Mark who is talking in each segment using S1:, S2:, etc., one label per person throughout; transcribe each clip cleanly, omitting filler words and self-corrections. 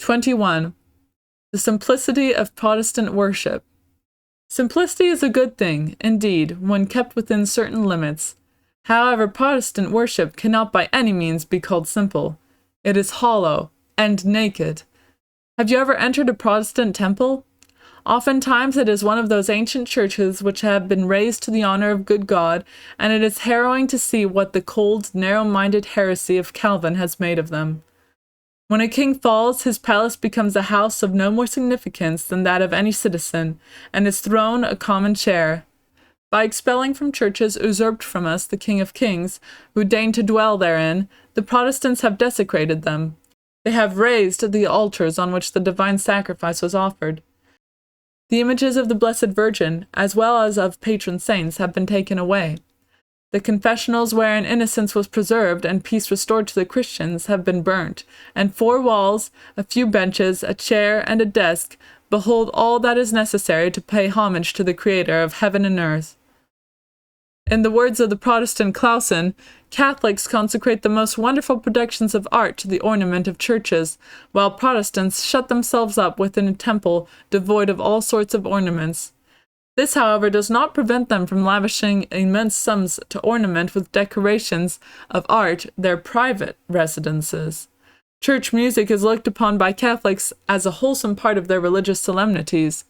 S1: 21. The simplicity of Protestant worship. Simplicity is a good thing, indeed, when kept within certain limits. However, Protestant worship cannot by any means be called simple. It is hollow and naked. Have you ever entered a Protestant temple? Oftentimes it is one of those ancient churches which have been raised to the honor of good God, and it is harrowing to see what the cold, narrow-minded heresy of Calvin has made of them. When a king falls, his palace becomes a house of no more significance than that of any citizen, and his throne a common chair. By expelling from churches usurped from us the King of Kings, who deigned to dwell therein, the Protestants have desecrated them. They have razed the altars on which the divine sacrifice was offered. The images of the Blessed Virgin, as well as of patron saints, have been taken away. The confessionals wherein innocence was preserved and peace restored to the Christians have been burnt, and 4 walls, a few benches, a chair, and a desk behold all that is necessary to pay homage to the Creator of heaven and earth. In the words of the Protestant Clausen, Catholics consecrate the most wonderful productions of art to the ornament of churches, while Protestants shut themselves up within a temple devoid of all sorts of ornaments. This, however, does not prevent them from lavishing immense sums to ornament with decorations of art their private residences. Church music is looked upon by Catholics as a wholesome part of their religious solemnities.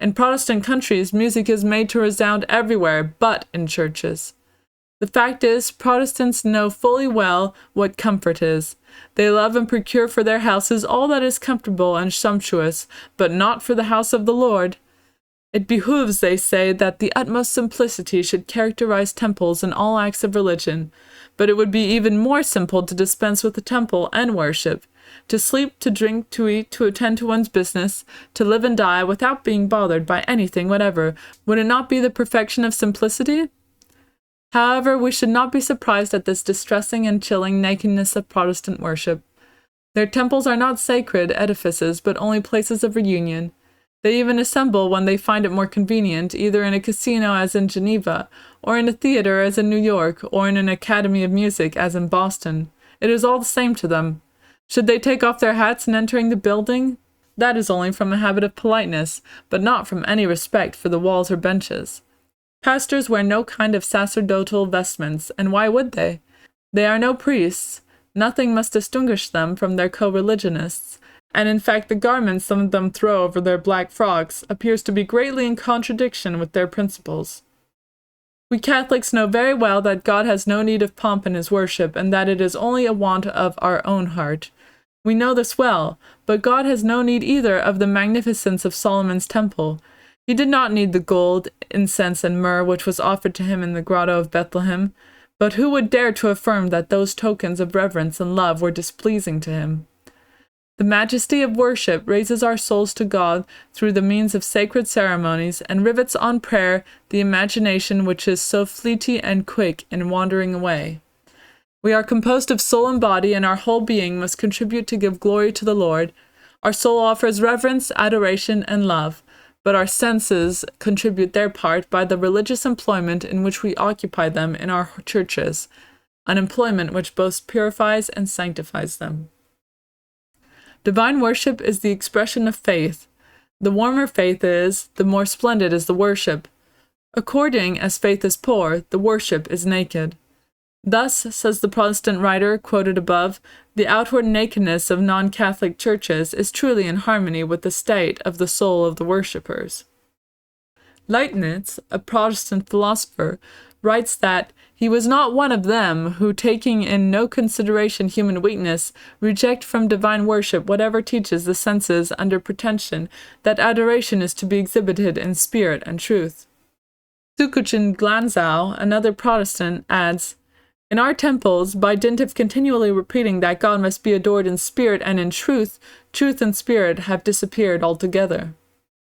S1: In Protestant countries, music is made to resound everywhere but in churches. The fact is, Protestants know fully well what comfort is. They love and procure for their houses all that is comfortable and sumptuous, but not for the house of the Lord. It behooves, they say, that the utmost simplicity should characterize temples and all acts of religion, but it would be even more simple to dispense with the temple and worship, to sleep, to drink, to eat, to attend to one's business, to live and die without being bothered by anything whatever. Would it not be the perfection of simplicity? However, we should not be surprised at this distressing and chilling nakedness of Protestant worship. Their temples are not sacred edifices, but only places of reunion. They even assemble when they find it more convenient, either in a casino as in Geneva, or in a theater as in New York, or in an academy of music as in Boston. It is all the same to them. Should they take off their hats in entering the building? That is only from a habit of politeness, but not from any respect for the walls or benches. Pastors wear no kind of sacerdotal vestments, and why would they? They are no priests. Nothing must distinguish them from their co-religionists, and in fact the garments some of them throw over their black frocks appears to be greatly in contradiction with their principles. We Catholics know very well that God has no need of pomp in his worship, and that it is only a want of our own heart. We know this well, but God has no need either of the magnificence of Solomon's temple. He did not need the gold, incense, and myrrh which was offered to him in the grotto of Bethlehem, but who would dare to affirm that those tokens of reverence and love were displeasing to him? The majesty of worship raises our souls to God through the means of sacred ceremonies, and rivets on prayer the imagination which is so fleety and quick in wandering away. We are composed of soul and body, and our whole being must contribute to give glory to the Lord. Our soul offers reverence, adoration, and love, but our senses contribute their part by the religious employment in which we occupy them in our churches, an employment which both purifies and sanctifies them. Divine worship is the expression of faith. The warmer faith is, the more splendid is the worship. According as faith is poor, the worship is naked. Thus, says the Protestant writer quoted above, the outward nakedness of non-Catholic churches is truly in harmony with the state of the soul of the worshippers. Leibniz, a Protestant philosopher, writes that he was not one of them who, taking in no consideration human weakness, reject from divine worship whatever teaches the senses under pretension that adoration is to be exhibited in spirit and truth. Sukuchin Glanzau, another Protestant, adds, in our temples, by dint of continually repeating that God must be adored in spirit and in truth, truth and spirit have disappeared altogether.